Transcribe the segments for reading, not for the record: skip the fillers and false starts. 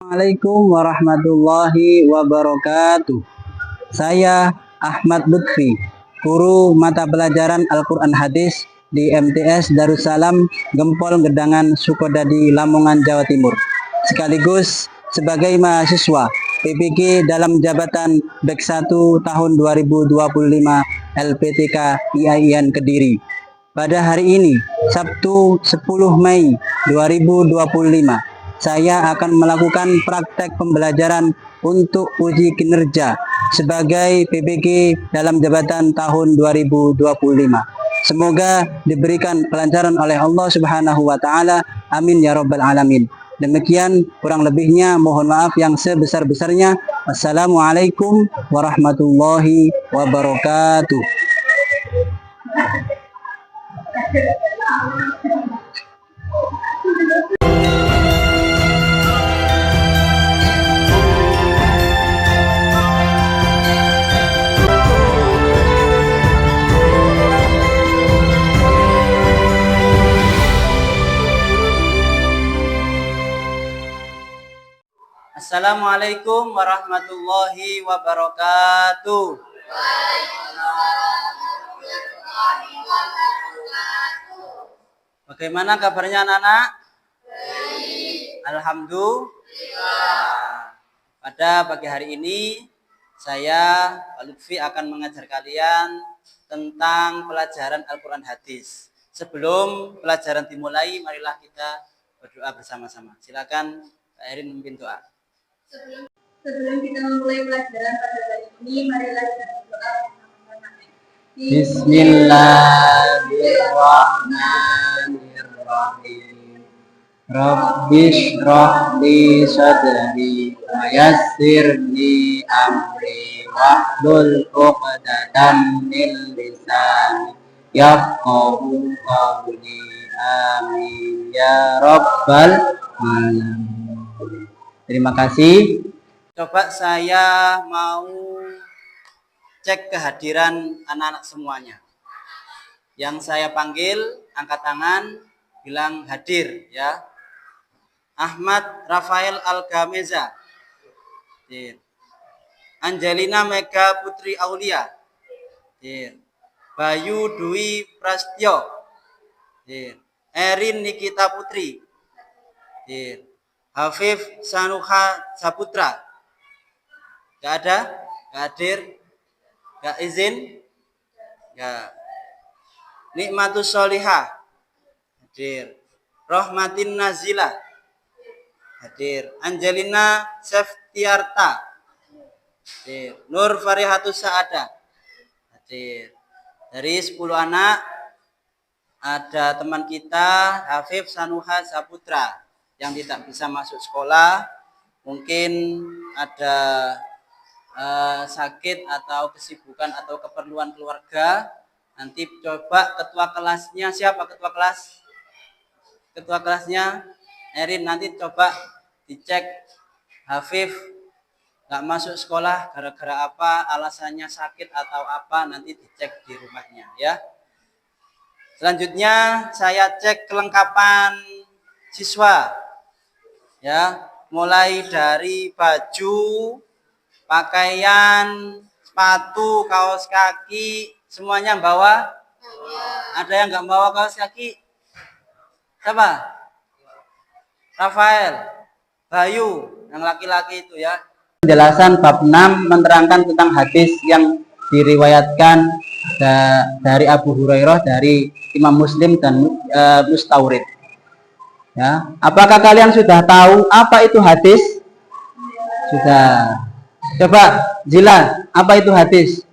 Assalamualaikum warahmatullahi wabarakatuh. Saya Ahmad Lutfi, guru mata pelajaran Al-Quran Hadis di MTS Darussalam Gempol Gedangan Sukodadi, Lamongan, Jawa Timur. Sekaligus sebagai mahasiswa PPG dalam jabatan Bek 1 tahun 2025 LPTK IAIN Kediri. Pada hari ini, Sabtu 10 Mei 2025, saya akan melakukan praktek pembelajaran untuk uji kinerja sebagai PPG dalam jabatan tahun 2025. Semoga diberikan kelancaran oleh Allah Subhanahu wa taala. Amin ya rabbal alamin. Demikian kurang lebihnya, mohon maaf yang sebesar-besarnya. Wassalamualaikum warahmatullahi wabarakatuh. Assalamualaikum warahmatullahi wabarakatuh. Bagaimana kabarnya anak-anak? Alhamdulillah. Pada pagi hari ini saya Pak Lutfi akan mengajar kalian tentang pelajaran Al-Quran Hadis. Sebelum pelajaran dimulai, marilah kita berdoa bersama-sama. Silakan Pak Erin memimpin doa. Sebelum kita memulai pelajaran pada hari ini, marilah kita berdoa bersama-sama. Bismillahirrahmanirrahim. Rabbi shrah li sadri wa yassir li amri wahlul 'uqdatam min lisani yafqahu qawli. Amin ya rabbal alamin. Terima kasih. Coba saya mau cek kehadiran anak-anak semuanya. Yang saya panggil, angkat tangan, bilang hadir ya. Ahmad Rafael Algameza. Angelina Mega Putri Aulia. Bayu Dwi Prastyo. Erin Nikita Putri. Hafif Sanuha Saputra. Gak ada? Gak hadir? Gak izin? Gak. Nikmatus Solihah hadir. Rohmatin Nazila hadir. Angelina Seftiarta hadir. Nur Farihatus Saada hadir. Dari 10 anak ada teman kita Hafif Sanuha Saputra yang tidak bisa masuk sekolah, mungkin ada sakit atau kesibukan atau keperluan keluarga. Nanti coba ketua kelasnya, siapa ketua kelas? Ketua kelasnya Erin, nanti coba dicek Hafif nggak masuk sekolah gara-gara apa, alasannya sakit atau apa, nanti dicek di rumahnya ya. Selanjutnya saya cek kelengkapan siswa ya, mulai dari baju, pakaian, sepatu, kaos kaki, semuanya bawa? Ada yang nggak bawa kaos kaki? Siapa? Rafael, Bayu, yang laki-laki itu ya. Penjelasan bab 6 menerangkan tentang hadis yang diriwayatkan dari Abu Hurairah, dari Imam Muslim dan Mustawrid. Ya, apakah kalian sudah tahu apa itu hadis? Sudah. Coba Zila, apa itu hadis?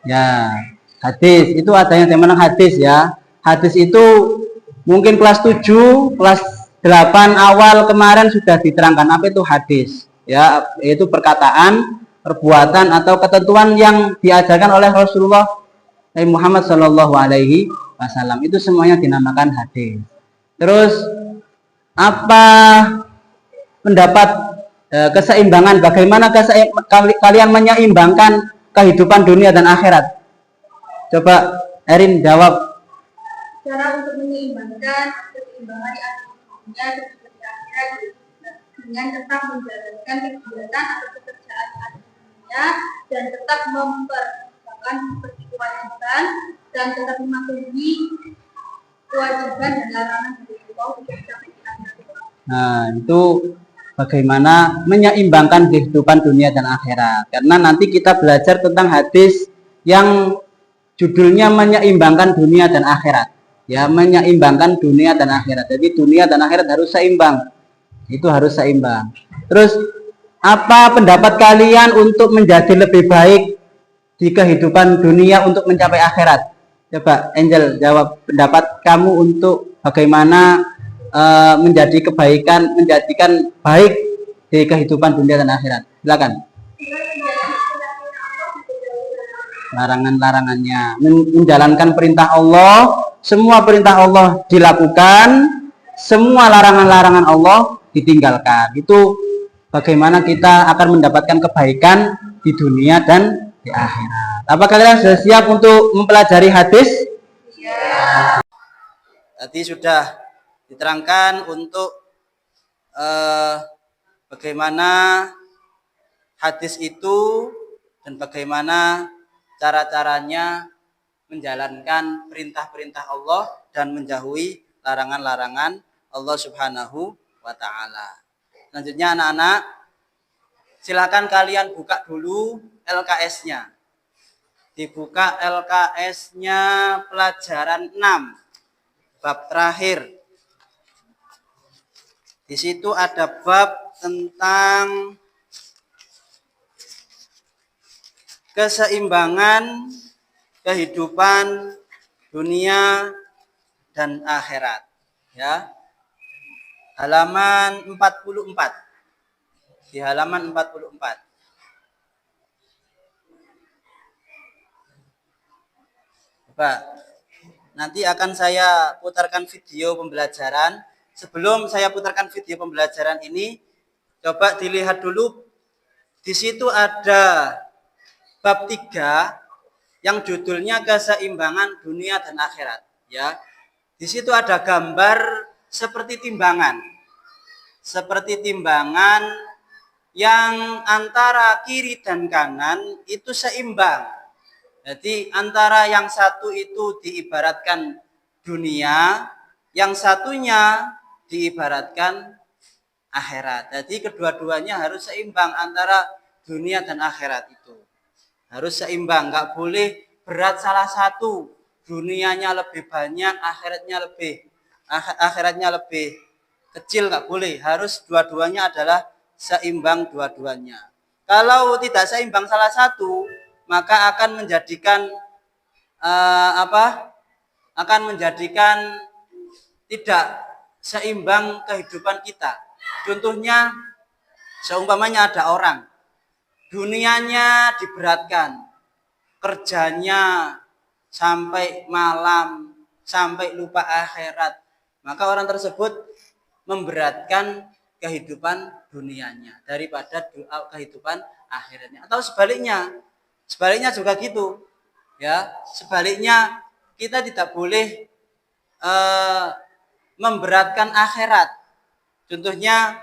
Ya, hadis itu ada yang mana hadis ya. Hadis itu mungkin kelas 7, kelas 8 awal kemarin sudah diterangkan apa itu hadis. Ya, yaitu perkataan, perbuatan atau ketentuan yang diajarkan oleh Rasulullah Muhammad Shallallahu Alaihi Wasallam, itu semuanya dinamakan hadis. Terus apa pendapat keseimbangan? Bagaimana kalian menyeimbangkan kehidupan dunia dan akhirat? Coba Erin jawab. Cara untuk menyeimbangkan keseimbangan di atas dunia dan juga di akhirat dengan tetap menjalankan kegiatan atau pekerjaan di atas dunia dan tetap memperlakukan seperti kewajiban dan tetap mematuhi kewajiban dan larangan dari Allah untuk mencapai di akhirat. Nah, itu bagaimana menyeimbangkan kehidupan dunia dan akhirat. Karena nanti kita belajar tentang hadis yang judulnya menyeimbangkan dunia dan akhirat. Ya, menyeimbangkan dunia dan akhirat. Jadi dunia dan akhirat harus seimbang. Itu harus seimbang. Terus apa pendapat kalian untuk menjadi lebih baik di kehidupan dunia untuk mencapai akhirat? Coba Angel jawab pendapat kamu untuk bagaimana menjadi kebaikan, menjadikan baik di kehidupan dunia dan akhirat. Silakan. Larangan-larangannya, menjalankan perintah Allah, semua perintah Allah dilakukan, semua larangan-larangan Allah ditinggalkan. Itu bagaimana kita akan mendapatkan kebaikan di dunia dan di akhirat. Apa kalian sudah siap untuk mempelajari hadis? Ya. Tadi sudah diterangkan untuk bagaimana hadis itu dan bagaimana cara-caranya menjalankan perintah-perintah Allah dan menjauhi larangan-larangan Allah Subhanahu wa ta'ala. Selanjutnya anak-anak, silakan kalian buka dulu LKS-nya. Dibuka LKS-nya pelajaran 6, bab terakhir. Di situ ada bab tentang keseimbangan kehidupan dunia dan akhirat, ya. Halaman 44. Di halaman 44. Coba nanti akan saya putarkan video pembelajaran. Sebelum saya putarkan video pembelajaran ini, coba dilihat dulu. Di situ ada bab 3 yang judulnya keseimbangan dunia dan akhirat, ya. Di situ ada gambar seperti timbangan. Seperti timbangan yang antara kiri dan kanan itu seimbang. Jadi antara yang satu itu diibaratkan dunia, yang satunya diibaratkan akhirat. Jadi kedua-duanya harus seimbang antara dunia dan akhirat itu. Harus seimbang, nggak boleh berat salah satu. Dunianya lebih banyak, akhiratnya lebih kecil, nggak boleh. Harus dua-duanya adalah seimbang dua-duanya. Kalau tidak seimbang salah satu, maka akan menjadikan akan menjadikan tidak seimbang kehidupan kita. Contohnya, seumpamanya ada orang, dunianya diberatkan, kerjanya sampai malam, sampai lupa akhirat, maka orang tersebut memberatkan kehidupan dunianya daripada kehidupan akhiratnya. Atau sebaliknya juga gitu, ya. Sebaliknya kita tidak boleh memberatkan akhirat. Contohnya,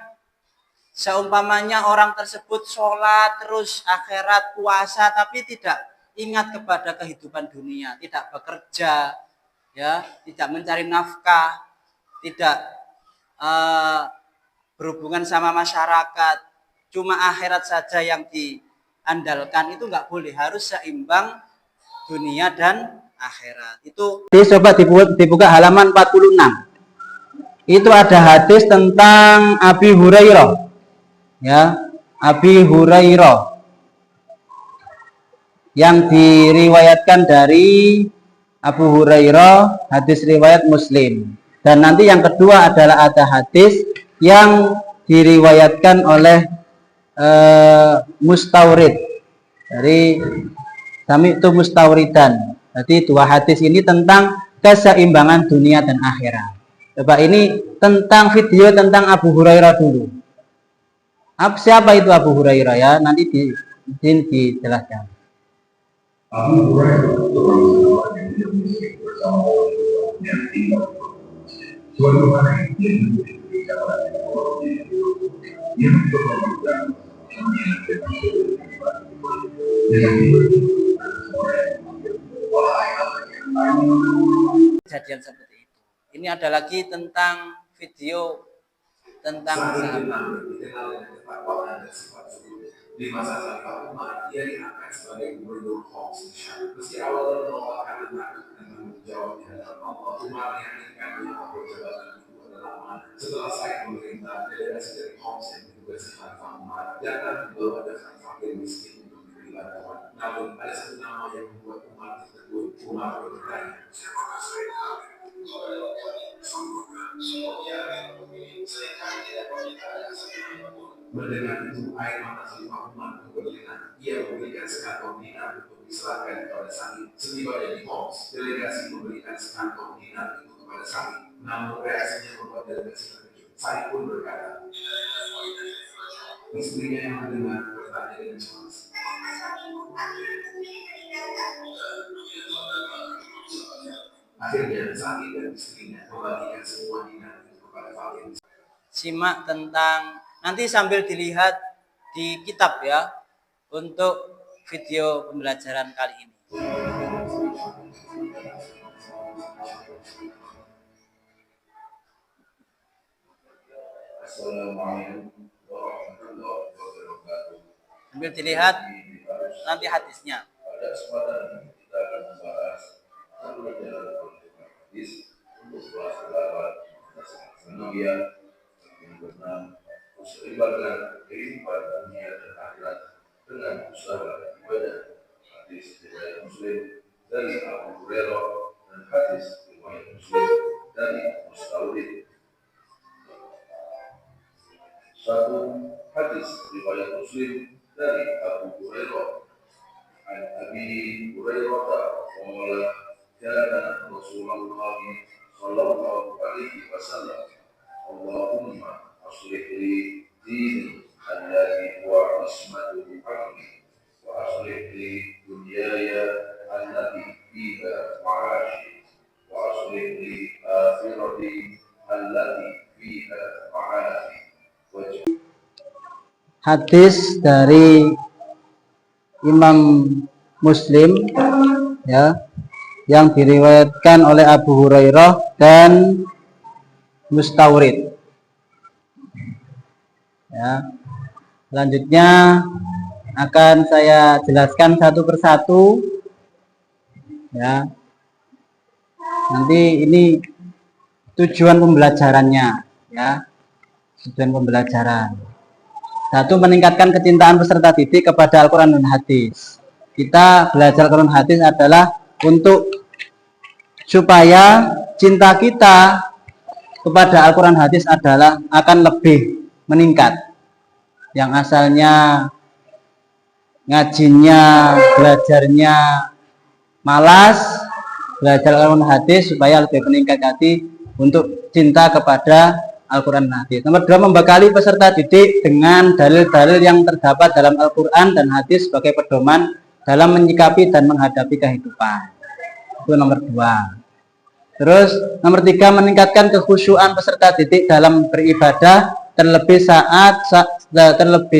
seumpamanya orang tersebut sholat terus akhirat, puasa, tapi tidak ingat kepada kehidupan dunia, tidak bekerja, ya, tidak mencari nafkah, tidak berhubungan sama masyarakat, cuma akhirat saja yang diandalkan, itu nggak boleh. Harus seimbang dunia dan akhirat. Itu coba dibuka halaman 46. Itu ada hadis tentang Abi Hurairah, ya, Abi Hurairah yang diriwayatkan dari Abu Hurairah, hadis riwayat Muslim. Dan nanti yang kedua adalah ada hadis yang diriwayatkan oleh Mustaurid dari Sami'tu Mustauridan. Jadi dua hadis ini tentang keseimbangan dunia dan akhirat. Coba ini tentang video tentang Abu Hurairah dulu. Siapa itu Abu Hurairah, ya? Nanti dijelaskan. Abu Hurairah seorang yang tidak miskin bersama orang tua yang tinggal di kota Mesir. Suatu hari dia diberikan oleh orang yang berpegang dengan kejadian seperti itu. Ini ada lagi tentang video tentang sahabat. Di masa Khalifah Umar, ia diangkat sebagai gubernur Homs di Syam. Meski awalnya menolak karena takut dengan menjawab di hadapan Allah, Umar meyakinkan bahwa jabatan itu adalah amanah. Setelah Said memerintah, delegasi dari Homs yang ditugasi Khalifah Umar datang membawa daftar fakir miskin untuk diberi bantuan. Namun ada satu nama yang membuat Umar tersebut. Umar bertanya, siapakah Said? Mendengar itu, air mata Khalifah Umar berlinang. Ia memberikan sekantong dinar untuk diserahkan kepada Said. Setibanya di Homs, delegasi memberikan sekantong dinar itu kepada Said. Namun reaksinya membuat delegasi terkejut. Said pun berkata, istrinya yang mendengar bertanya dengan cemas. Akhirnya Said dan istrinya membagikan semua dinar itu kepada fakir. Simak tentang, nanti sambil dilihat di kitab ya, untuk video pembelajaran kali ini. Assalamualaikum warahmatullahi wabarakatuh. Sambil dilihat nanti hadisnya. Pada kesempatan ini kita akan membahas satu pelajaran hadis untuk kelas 8 Nabiya yang bernama Musliman kehidupan dunia dan akhirat dengan usaha ibadah. Hadis riwayat Muslim dari Abu Hurairah dan hadis riwayat Muslim dari Mustawrid. Satu hadis riwayat Muslim dari Abu Hurairah. An Abi Hurairah qala kana Rasulullah sallallahu alaihi wasallam Allahumma aslih li dini alladhi huwa ismatu amri wa aslih li dunyaya allati fiha ma'ashi wa aslih li akhirati allati fiha ma'ashi. Hadis dari Imam Muslim ya, yang diriwayatkan oleh Abu Hurairah dan Mustawrid. Ya. Selanjutnya akan saya jelaskan satu persatu. Ya. Nanti ini tujuan pembelajarannya, ya. Tujuan pembelajaran. Satu, meningkatkan kecintaan peserta didik kepada Al-Quran dan hadis. Kita belajar Al-Quran dan hadis adalah untuk supaya cinta kita kepada Al-Quran hadis adalah akan lebih meningkat. Yang asalnya ngajinya, belajarnya malas, belajar Al-Quran hadis supaya lebih meningkat hati untuk cinta kepada Al-Quran hadis. Nomor 2, membekali peserta didik dengan dalil-dalil yang terdapat dalam Al-Quran dan hadis sebagai pedoman dalam menyikapi dan menghadapi kehidupan. Itu nomor 2. Terus nomor 3, meningkatkan kekhusyuan peserta didik dalam beribadah, terlebih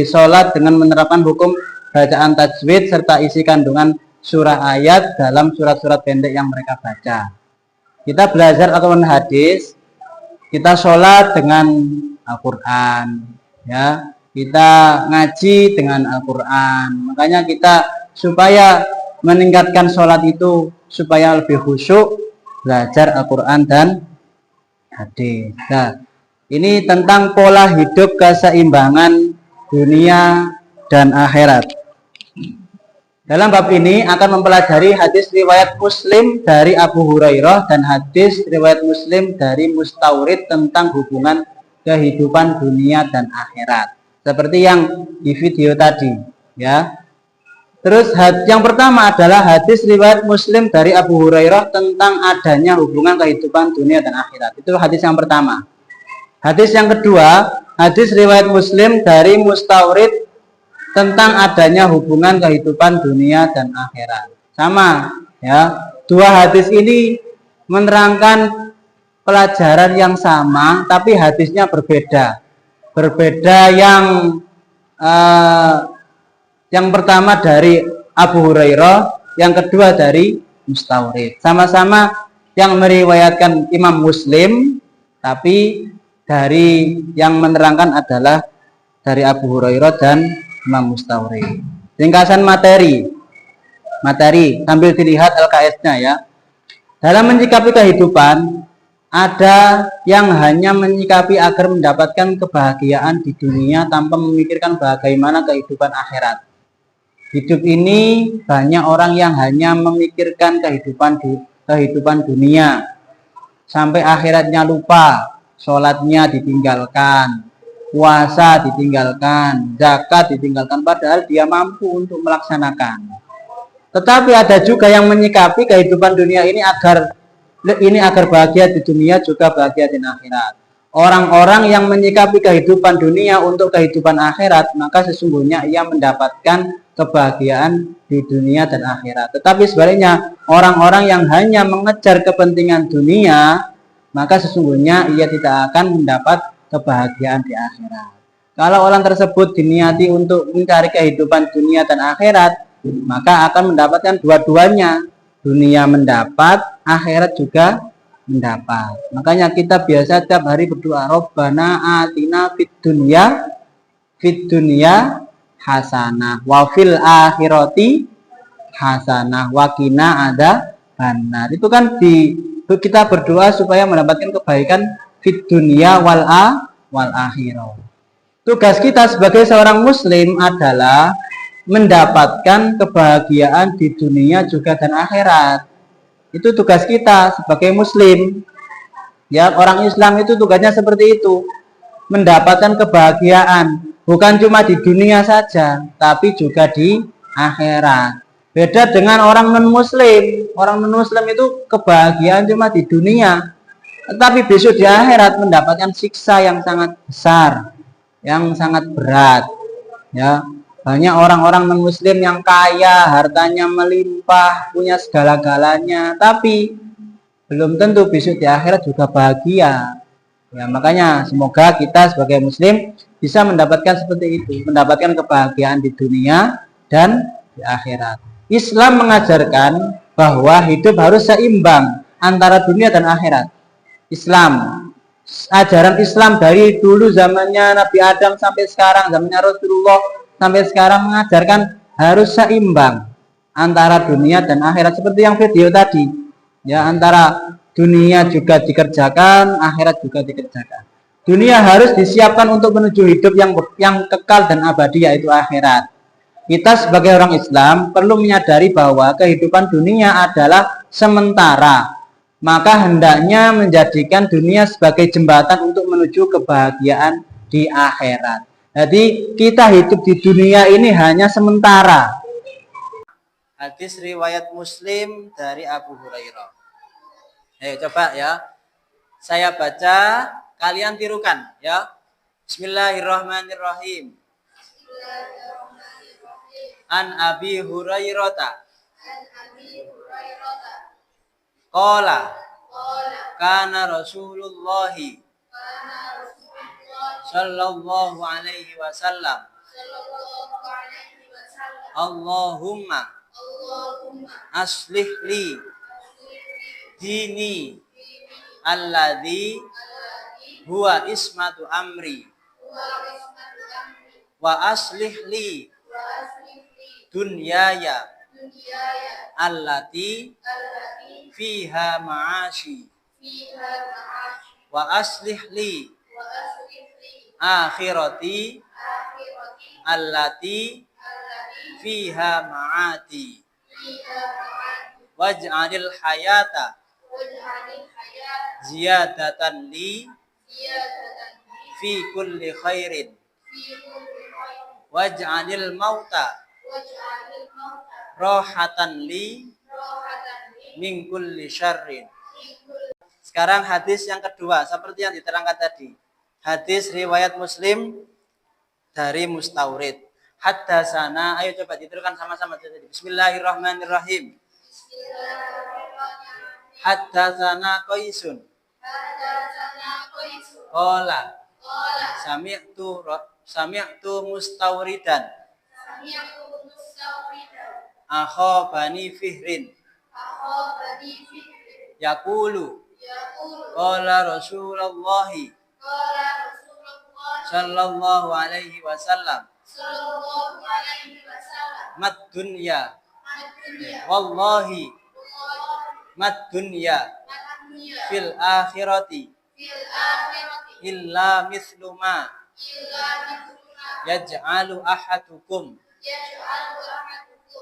sholat dengan menerapkan hukum bacaan tajwid serta isi kandungan surah ayat dalam surat-surat pendek yang mereka baca. Kita belajar Al-Quran hadis, kita sholat dengan Al-Quran, ya, kita ngaji dengan Al-Quran. Makanya kita supaya meningkatkan sholat itu supaya lebih khusyuk, belajar Al-Quran dan hadis. Nah, ini tentang pola hidup keseimbangan dunia dan akhirat. Dalam bab ini akan mempelajari hadis riwayat Muslim dari Abu Hurairah dan hadis riwayat Muslim dari Mustawrid tentang hubungan kehidupan dunia dan akhirat. Seperti yang di video tadi, ya. Terus yang pertama adalah hadis riwayat Muslim dari Abu Hurairah tentang adanya hubungan kehidupan dunia dan akhirat. Itu hadis yang pertama. Hadis yang kedua, hadis riwayat Muslim dari Mustawrid tentang adanya hubungan kehidupan dunia dan akhirat. Sama, ya. Dua hadis ini menerangkan pelajaran yang sama, tapi hadisnya berbeda. Berbeda yang pertama dari Abu Hurairah, yang kedua dari Mustawrid. Sama-sama yang meriwayatkan Imam Muslim, tapi dari yang menerangkan adalah dari Abu Hurairah dan Imam Mustawrid. Ringkasan materi sambil dilihat LKS-nya ya. Dalam menyikapi kehidupan, ada yang hanya menyikapi agar mendapatkan kebahagiaan di dunia tanpa memikirkan bagaimana kehidupan akhirat. Hidup ini banyak orang yang hanya memikirkan kehidupan dunia sampai akhiratnya lupa, sholatnya ditinggalkan, puasa ditinggalkan, zakat ditinggalkan, padahal dia mampu untuk melaksanakan. Tetapi ada juga yang menyikapi kehidupan dunia ini agar bahagia di dunia juga bahagia di akhirat. Orang-orang yang menyikapi kehidupan dunia untuk kehidupan akhirat, maka sesungguhnya ia mendapatkan kebahagiaan di dunia dan akhirat. Tetapi sebaliknya, orang-orang yang hanya mengejar kepentingan dunia, maka sesungguhnya ia tidak akan mendapat kebahagiaan di akhirat. Kalau orang tersebut diniati untuk mencari kehidupan dunia dan akhirat, maka akan mendapatkan dua-duanya. Dunia mendapat, akhirat juga mendapat. Makanya kita biasa tiap hari berdoa, Rabbana atina fid dunya hasanah wa fil akhirati hasanah wa qina adzabannar. Itu kan kita berdoa supaya mendapatkan kebaikan fid dunya wal akhirah. Tugas kita sebagai seorang muslim adalah mendapatkan kebahagiaan di dunia juga dan akhirat. Itu tugas kita sebagai muslim. Ya, orang Islam itu tugasnya seperti itu. Mendapatkan kebahagiaan bukan cuma di dunia saja, tapi juga di akhirat. Beda dengan orang non-muslim. Orang non-muslim itu kebahagiaan cuma di dunia, tetapi besok di akhirat mendapatkan siksa yang sangat besar, yang sangat berat. Ya, banyak orang-orang non-muslim yang kaya, hartanya melimpah, punya segala-galanya, tapi belum tentu besok di akhirat juga bahagia. Ya, makanya semoga kita sebagai muslim bisa mendapatkan seperti itu, mendapatkan kebahagiaan di dunia dan di akhirat. Islam mengajarkan bahwa hidup harus seimbang antara dunia dan akhirat. Ajaran Islam dari dulu zamannya Nabi Adam sampai sekarang, zamannya Rasulullah sampai sekarang mengajarkan harus seimbang antara dunia dan akhirat, seperti yang video tadi. Ya, antara dunia juga dikerjakan, akhirat juga dikerjakan. Dunia harus disiapkan untuk menuju hidup yang kekal dan abadi, yaitu akhirat. Kita sebagai orang Islam perlu menyadari bahwa kehidupan dunia adalah sementara. Maka hendaknya menjadikan dunia sebagai jembatan untuk menuju kebahagiaan di akhirat. Jadi kita hidup di dunia ini hanya sementara. Hadis riwayat Muslim dari Abu Hurairah. Ayo coba ya. Saya baca, kalian tirukan ya. Bismillahirrahmanirrahim. An Abi Hurairah. Qala kana Rasulullah sallallahu alaihi wasallam Allahumma aslih li dini alladhi huwa ismatu amri wa aslih li dunyaya allati fiha ma'ashi wa aslih li akhirati allati fiha ma'ati waj'alil hayata ziyadatan li fi kulli khairin waj'alil mauta rohatan li min kulli syarrin. Sekarang hadis yang kedua seperti yang diterangkan tadi. Hadis riwayat Muslim dari Mustawrid. Haddatsana, ayo coba diterangkan sama-sama. Bismillahirrahmanirrahim. Haddatsana Qaisun. Qala. Sami'tu mustawridan. Akha bani Fihrin. Yaqulu. Qala Rasulullah sallallahu alaihi wasallam. Mad dunya. Wallahi. Mad dunya. Fil akhirati. Illa mislu ma. Yaj'alu ahadukum.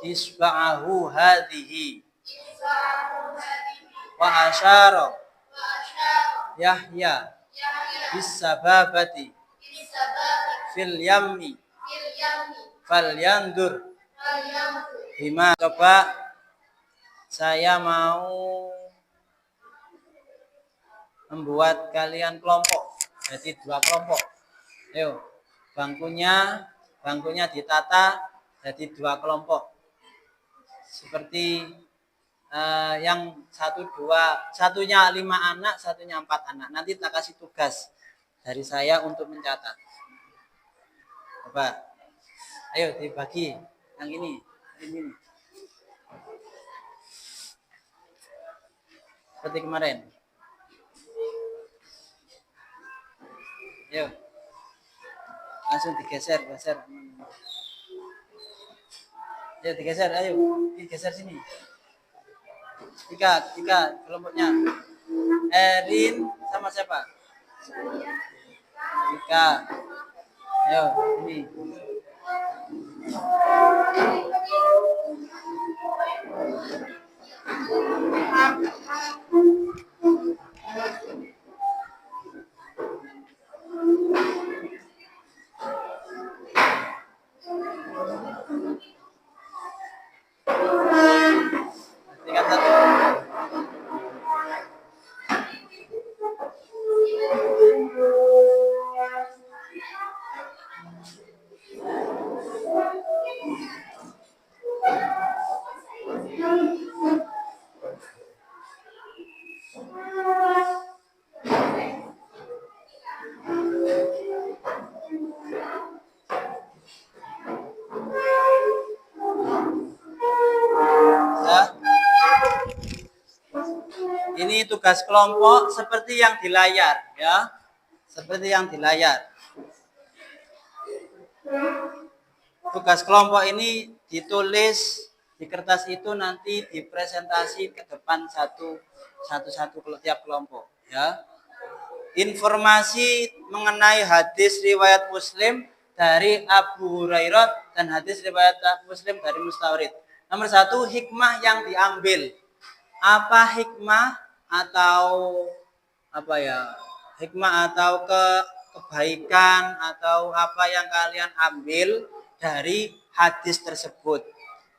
Isba'ahu hadhihi. Wa asyara. Yahya. Bisababati. Fil yammi. Falyandur. Bima. Coba saya mau membuat kalian kelompok. Jadi 2 kelompok. Ayo, bangkunya ditata jadi 2 kelompok. Seperti yang satunya 5 anak, satunya 4 anak. Nanti tak kasih tugas dari saya untuk mencatat. Coba, ayo dibagi yang ini. Seperti kemarin. Ayo, langsung digeser. Ayo digeser, digeser sini. 3 kelompoknya. Erin sama siapa? Ika. Ayo, ini. Tingkat 1. Ini tugas kelompok seperti yang di layar, ya. Seperti yang di layar. Tugas kelompok ini ditulis di kertas itu, nanti dipresentasi ke depan satu tiap kelompok, ya. Informasi mengenai hadis riwayat Muslim dari Abu Hurairah dan hadis riwayat Muslim dari Mustawrid. Nomor 1, hikmah yang diambil. Apa hikmah atau hikmah atau kebaikan atau apa yang kalian ambil dari hadis tersebut.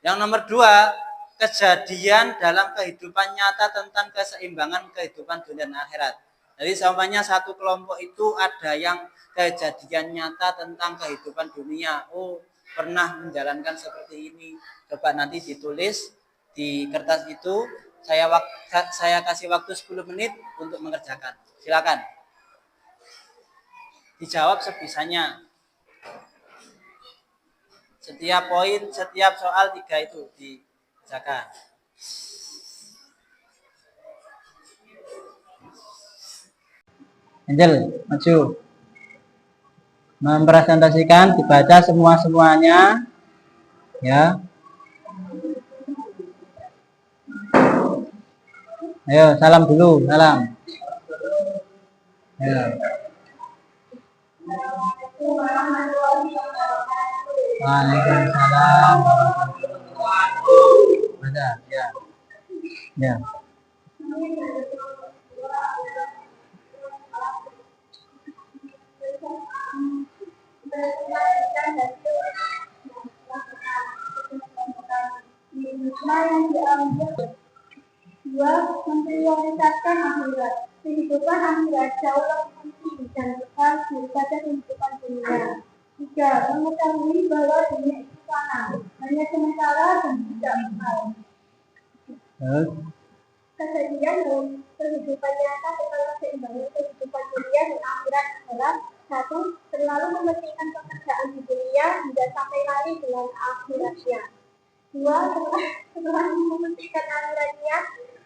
Yang nomor 2, kejadian dalam kehidupan nyata tentang keseimbangan kehidupan dunia dan akhirat. Jadi sampainya satu kelompok itu ada yang kejadian nyata tentang kehidupan dunia. Oh, pernah menjalankan seperti ini. Coba nanti ditulis di kertas itu. Saya kasih waktu 10 menit untuk mengerjakan. Silakan. Dijawab sebisanya. Setiap poin, setiap soal 3 itu dikerjakan. Angel, maju. Mempresentasikan, dibaca semuanya. Ya. Ayo, salam dulu, salam. Ya. Waalaikumsalam. Ada, ya. Ya. Yang diambil 2, memprioritaskan akhirat. Kehidupan akhirat jauh lebih penting dan kekal daripada kehidupan dunia. 3, mengetahui bahwa dunia itu fana, hanya sementara dan tidak kekal. Terus, Kejadian dalam kehidupan nyata tentang keseimbangan kehidupan dunia dan akhirat adalah satu, terlalu mementingkan pekerjaan di dunia hingga sampai lari dengan akhiratnya. Dua, setelah mementingkan akhiratnya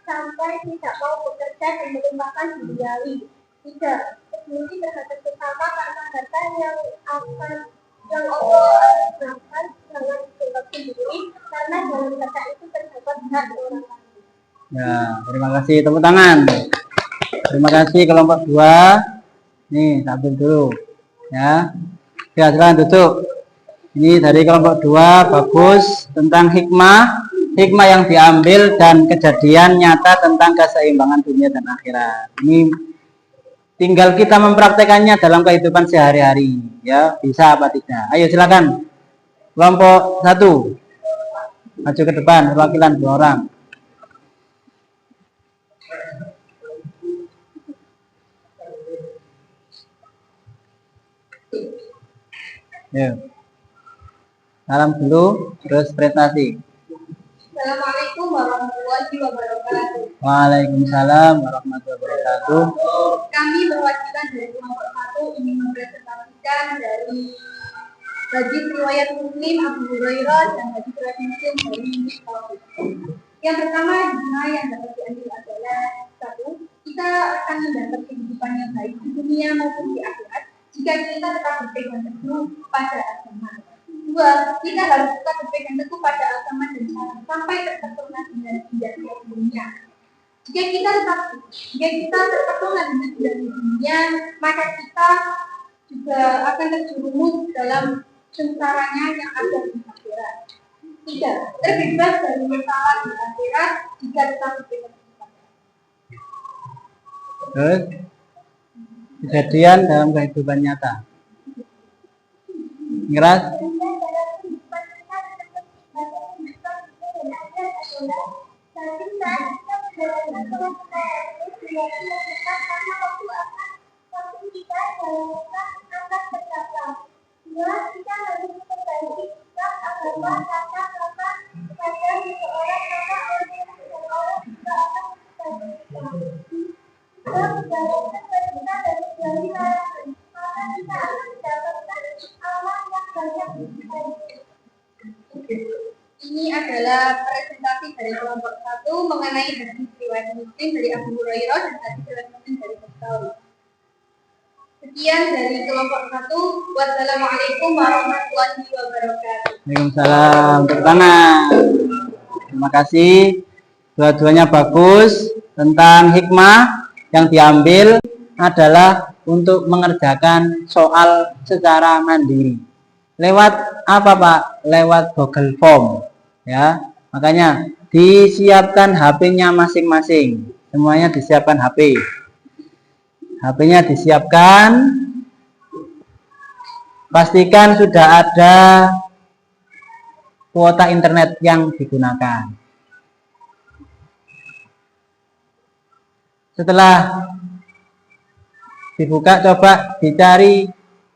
sampai tidak mau bekerja dan melupakan duniawi. Tiga, peduli terhadap sesama karena harta yang Allah anugerahkan jangan dianggap sendiri karena dalam harta itu terdapat hak orang lain. ya, terima kasih. Tepuk tangan. Terima kasih kelompok 2. Nih, sambil dulu. Ya. Ya, silakan duduk. Ini dari kelompok 2, bagus, tentang hikmah yang diambil dan kejadian nyata tentang keseimbangan dunia dan akhirat. Ini tinggal kita mempraktekannya dalam kehidupan sehari-hari, ya, bisa apa tidak. Ayo silakan. Kelompok 1. Maju ke depan, perwakilan 2 orang. Ya. Salam dulu, terus prestasi. Assalamualaikum warahmatullahi wabarakatuh. Waalaikumsalam warahmatullahi wabarakatuh. Kami perwakilan dari kelompok 1 ingin mempresentasikan dari hadis riwayat Muslim Abu Hurairah dan hadis riwayat Muslim dari Muslim. Yang pertama hikmah yang dapat diambil adalah satu, kita akan mendapat kehidupan yang baik di dunia maupun di akhirat jika kita tetap berpegang teguh pada agama. Dua, kita harus tetap berpegang teguh pada agama dan sampai terpesona dengan tidak dunia. Jika kita terpesona dengan tidak dunia, maka kita juga akan terjerumus dalam sengsaranya yang ada di akhirat. Tiga, terbebas dari masalah di akhirat jika tetap berpegang teguh pada agama. Terus kejadian dalam kehidupan nyata. Ngeras. Ini adalah presentasi dari kelompok 1 mengenai hadis riwayat Muslim dari Abu Hurairah dan hadis riwayat Muslim dari Bukhari. Sekian dari kelompok 1. Wassalamualaikum warahmatullahi wabarakatuh. Waalaikumsalam. Pertama, terima kasih. Dua-duanya bagus. Tentang hikmah yang diambil adalah untuk mengerjakan soal secara mandiri. Lewat apa Pak? Lewat Google Form. Ya, makanya disiapkan HP-nya masing-masing. Semuanya disiapkan HP. HP-nya disiapkan. Pastikan sudah ada kuota internet yang digunakan. Setelah dibuka, coba dicari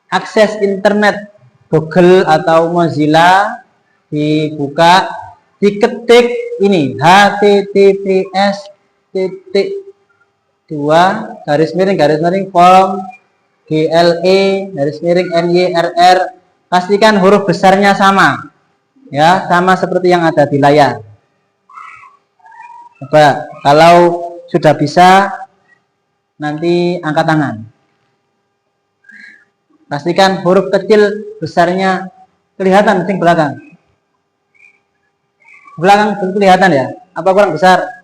akses internet Google atau Mozilla, dibuka, diketik ini https form GLE /NYRR. Pastikan huruf besarnya sama, ya, sama seperti yang ada di layar. Coba kalau sudah bisa, nanti angkat tangan. Pastikan huruf kecil besarnya kelihatan di belakang. Belakang kelihatan ya? Apa kurang besar?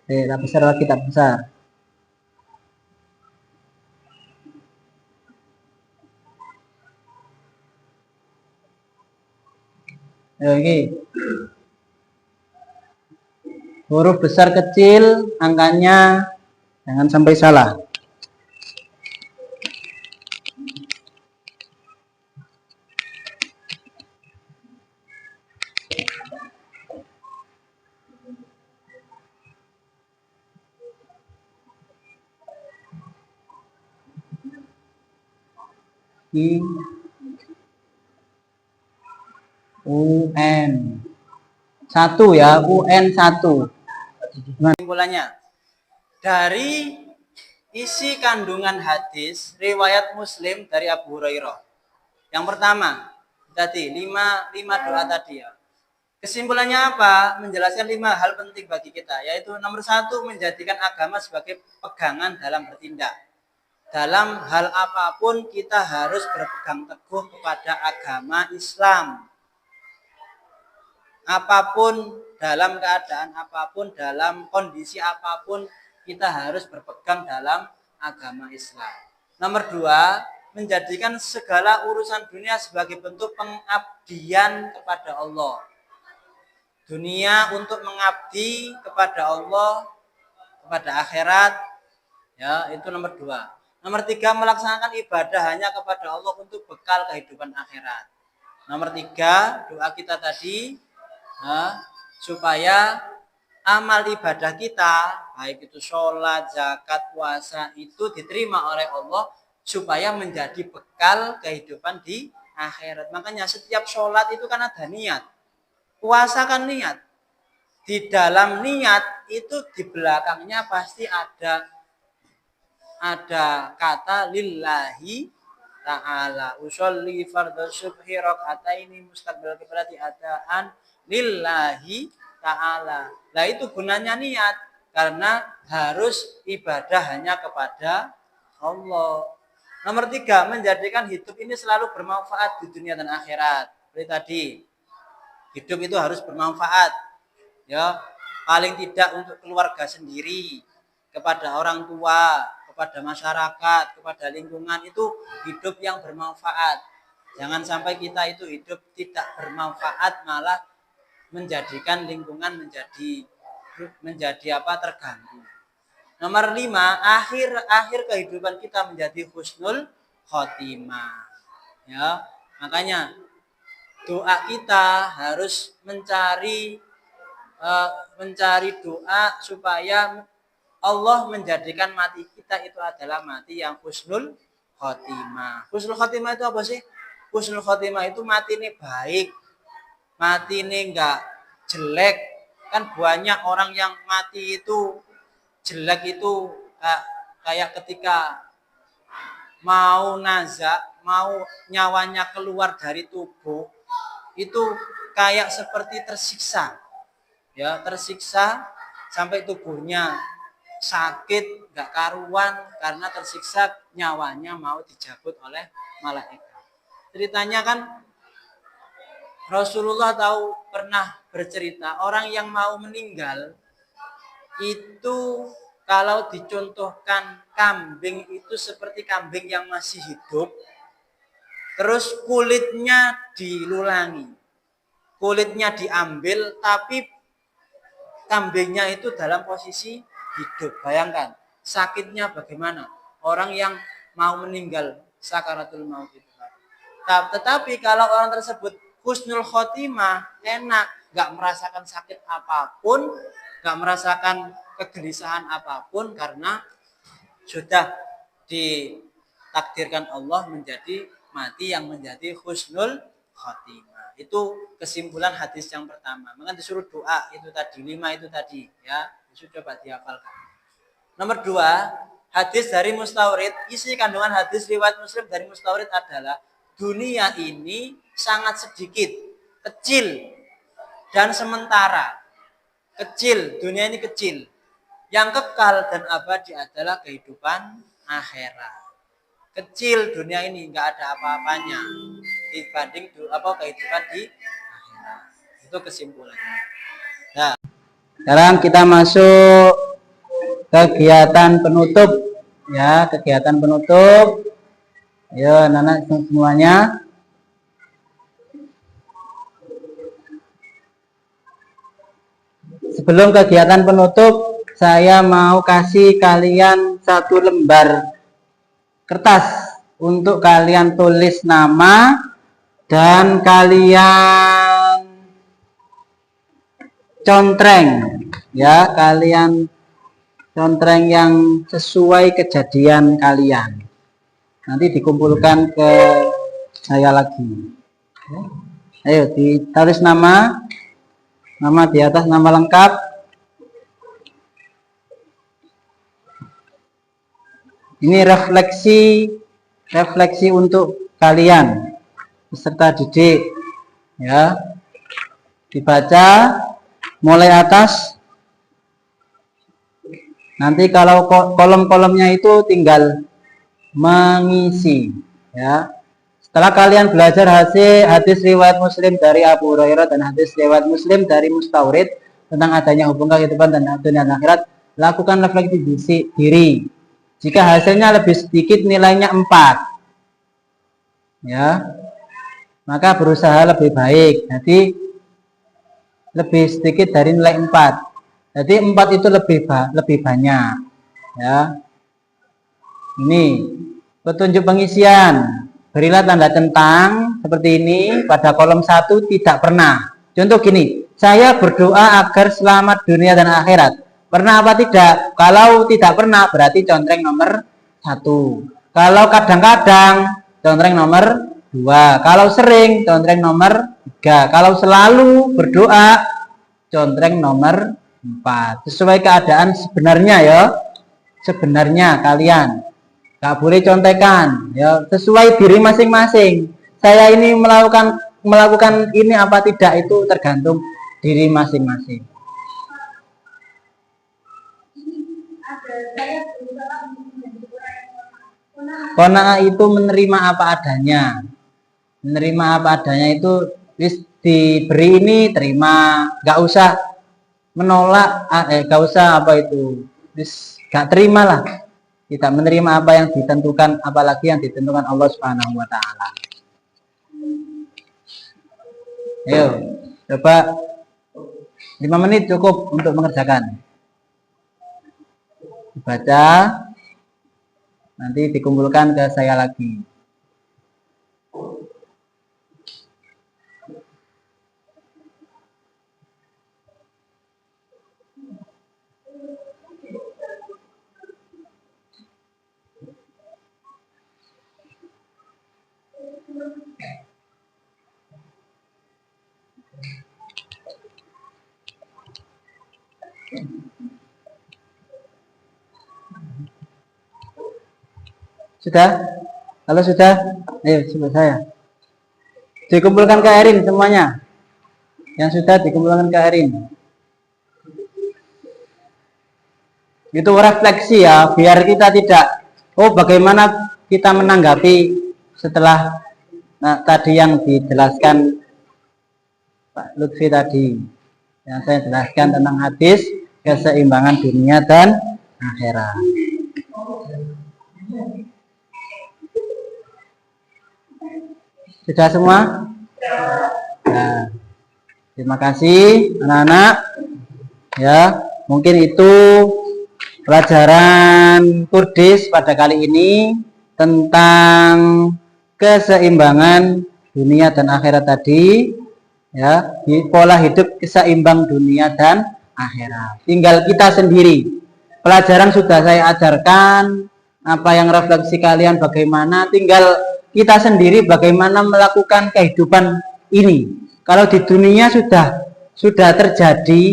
Tak besar lagi, tak besar. Oke. Huruf besar kecil, angkanya jangan sampai salah. I-U-N. 1 ya, UN 1. Kesimpulannya, dari isi kandungan hadis riwayat Muslim dari Abu Hurairah. Yang pertama, tadi 5 doa tadi ya. Kesimpulannya apa? Menjelaskan 5 hal penting bagi kita, yaitu nomor 1, menjadikan agama sebagai pegangan dalam bertindak. Dalam hal apapun kita harus berpegang teguh kepada agama Islam. Apapun, dalam keadaan apapun, dalam kondisi apapun, kita harus berpegang dalam agama Islam. Nomor 2, menjadikan segala urusan dunia sebagai bentuk pengabdian kepada Allah. Dunia untuk mengabdi kepada Allah, kepada akhirat, ya, itu nomor 2. Nomor 3, melaksanakan ibadah hanya kepada Allah untuk bekal kehidupan akhirat. Nomor 3, doa kita tadi, ya, supaya amal ibadah kita, baik itu sholat, zakat, puasa, itu diterima oleh Allah, supaya menjadi bekal kehidupan di akhirat. Makanya setiap sholat itu kan ada niat. Puasa kan niat. Di dalam niat itu di belakangnya pasti ada kata lillahi ta'ala. Usolli fardhu subhi raka'ataini mustaqbil qiblati adaan lillahi ta'ala. Nah, itu gunanya niat, karena harus ibadah hanya kepada Allah. Nomor 3, menjadikan hidup ini selalu bermanfaat di dunia dan akhirat. Seperti tadi, hidup itu harus bermanfaat, ya, paling tidak untuk keluarga sendiri, kepada orang tua, kepada masyarakat, kepada lingkungan, itu hidup yang bermanfaat. Jangan sampai kita itu hidup tidak bermanfaat, malah menjadikan lingkungan menjadi terganggu. Nomor 5, akhir kehidupan kita menjadi husnul khotimah. Ya, makanya doa kita harus mencari doa supaya Allah menjadikan mati kita itu adalah mati yang husnul khotimah. Husnul khotimah itu apa sih? Husnul khotimah itu mati ini baik, mati ini enggak jelek. Kan banyak orang yang mati itu jelek itu kayak ketika mau nazak, mau nyawanya keluar dari tubuh, itu kayak seperti tersiksa, ya, tersiksa sampai tubuhnya sakit, gak karuan karena tersiksa, nyawanya mau dicabut oleh malaikat. Ceritanya kan Rasulullah pernah bercerita, orang yang mau meninggal itu kalau dicontohkan kambing itu seperti kambing yang masih hidup, terus kulitnya dilulangi, kulitnya diambil, tapi kambingnya itu dalam posisi hidup. Bayangkan sakitnya bagaimana orang yang mau meninggal sakaratul maut itu. Tetapi kalau orang tersebut husnul khotimah, enak, gak merasakan sakit apapun, gak merasakan kegelisahan apapun, karena sudah ditakdirkan Allah menjadi mati yang menjadi husnul khotimah. Itu kesimpulan hadis yang pertama. Maka disuruh doa itu tadi, 5 itu tadi, ya. Sudah coba dihafalkan. Nomor 2, hadis dari Mustawrid. Isi kandungan hadis riwayat Muslim dari Mustawrid adalah dunia ini sangat sedikit, kecil dan sementara. Kecil, dunia ini kecil. Yang kekal dan abadi adalah kehidupan akhirat. Kecil dunia ini, nggak ada apa-apanya dibanding kehidupan di akhirat. Itu kesimpulannya. Nah, Sekarang kita masuk kegiatan penutup, ya, kegiatan penutup. Ayo anak-anak semuanya. Sebelum kegiatan penutup, saya mau kasih kalian 1 lembar kertas untuk kalian tulis nama dan kalian contreng, ya, kalian contreng yang sesuai kejadian kalian. Nanti dikumpulkan ke saya lagi. Ayo ditulis nama nama di atas nama lengkap. Ini refleksi untuk kalian peserta didik, ya. Dibaca mulai atas. Nanti kalau kolom-kolomnya itu tinggal mengisi, ya. Setelah kalian belajar hadis riwayat Muslim dari Abu Hurairah dan hadis riwayat Muslim dari Mustawrid tentang adanya hubungan kehidupan dan dunia dan akhirat, lakukan refleksi diri. Jika hasilnya lebih sedikit, nilainya 4, ya, maka berusaha lebih baik. Jadi lebih sedikit dari nilai 4. Jadi 4 itu lebih banyak, ya. Ini petunjuk pengisian. Berilah tanda centang seperti ini pada kolom 1 tidak pernah. Contoh gini, saya berdoa agar selamat dunia dan akhirat. Pernah apa tidak? Kalau tidak pernah berarti contreng nomor 1. Kalau kadang-kadang contreng nomor 2. Kalau sering contreng nomor 3. Kalau selalu berdoa contreng nomor 4. Sesuai keadaan sebenarnya, ya. Sebenarnya kalian gak boleh contekan, ya, sesuai diri masing-masing. Saya ini melakukan ini apa tidak itu tergantung diri masing-masing. Qanaah itu menerima apa adanya. Menerima apa adanya itu diberi ini terima, gak usah menolak, gak usah apa itu, gak terima lah. Kita menerima apa yang ditentukan, apalagi yang ditentukan Allah Subhanahu wa taala. Ayo, coba 5 menit cukup untuk mengerjakan. Dibaca, nanti dikumpulkan ke saya lagi. Sudah? Kalau sudah, ayo coba saya. Dikumpulkan ke Erin semuanya. Yang sudah dikumpulkan ke Erin. Itu refleksi, ya, biar kita tidak, bagaimana kita menanggapi setelah tadi yang dijelaskan Pak Lutfi tadi. Yang saya jelaskan tentang hadis keseimbangan dunia dan akhirat. Sudah semua? Nah, terima kasih anak-anak. Ya, mungkin itu pelajaran Kurdis pada kali ini tentang keseimbangan dunia dan akhirat tadi. Ya, di pola hidup keseimbang dunia dan akhirat. Tinggal kita sendiri. Pelajaran sudah saya ajarkan, apa yang refleksi kalian bagaimana, tinggal kita sendiri bagaimana melakukan kehidupan ini. Kalau di dunia sudah terjadi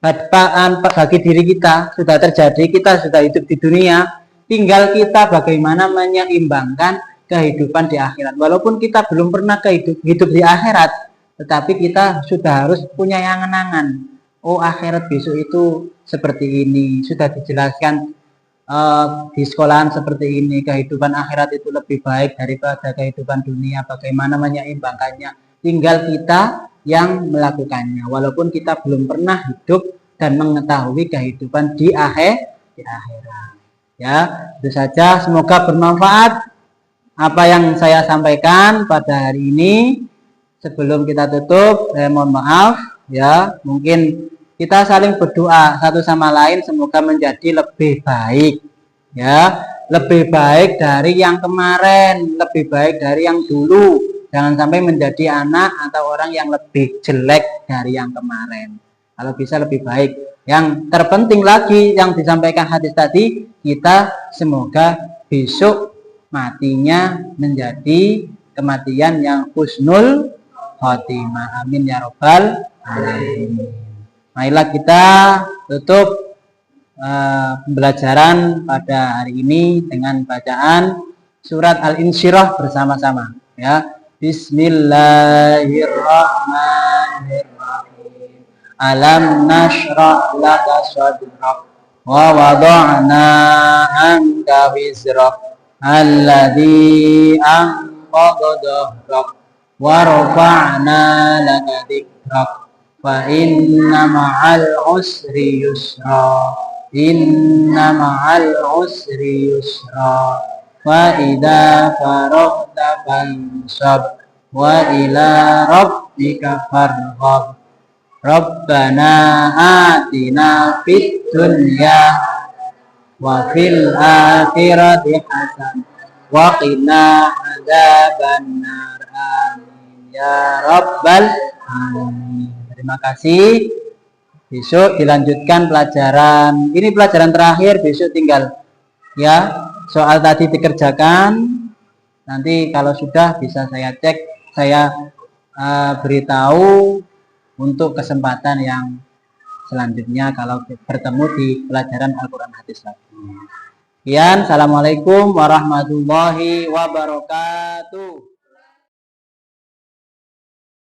bagi diri kita, sudah terjadi, kita sudah hidup di dunia, tinggal kita bagaimana menyeimbangkan kehidupan di akhirat. Walaupun kita belum pernah hidup di akhirat, tetapi kita sudah harus punya angan-angan. Akhirat besok itu seperti ini, sudah dijelaskan di sekolahan seperti ini, kehidupan akhirat itu lebih baik daripada kehidupan dunia, bagaimana menyeimbangkannya. Tinggal kita yang melakukannya, walaupun kita belum pernah hidup dan mengetahui kehidupan di akhirat. Ya, itu saja. Semoga bermanfaat apa yang saya sampaikan pada hari ini. Sebelum kita tutup, saya mohon maaf, ya, mungkin kita saling berdoa satu sama lain semoga menjadi lebih baik, ya, lebih baik dari yang kemarin, lebih baik dari yang dulu. Jangan sampai menjadi anak atau orang yang lebih jelek dari yang kemarin. Kalau bisa lebih baik. Yang terpenting lagi yang disampaikan hadis tadi, kita semoga besok matinya menjadi kematian yang husnul khotimah. Amin ya robbal alamin. Marilah kita tutup pembelajaran pada hari ini dengan bacaan surat Al-Insyirah bersama-sama ya. Bismillahirrahmanirrahim. Alam nashrah laka sadrak wa wada'na anka wizrak alladzi anqadha dhahrak wa rafa'na laka dzikrak fa inna ma'al usri yusra inna ma'al usri yusra wa idza faraghta fansab wa ila rabbika farghab Rabbana atina fid dunya wa fil akhirati hasanah wa qina adzabannar amin ya rabbal alamin. Terima kasih. Besok dilanjutkan pelajaran. Ini pelajaran terakhir, besok tinggal ya soal tadi dikerjakan. Nanti kalau sudah bisa saya cek, saya beritahu untuk kesempatan yang selanjutnya kalau bertemu di pelajaran Al-Quran Hadis lagi. Sekian, assalamualaikum warahmatullahi wabarakatuh.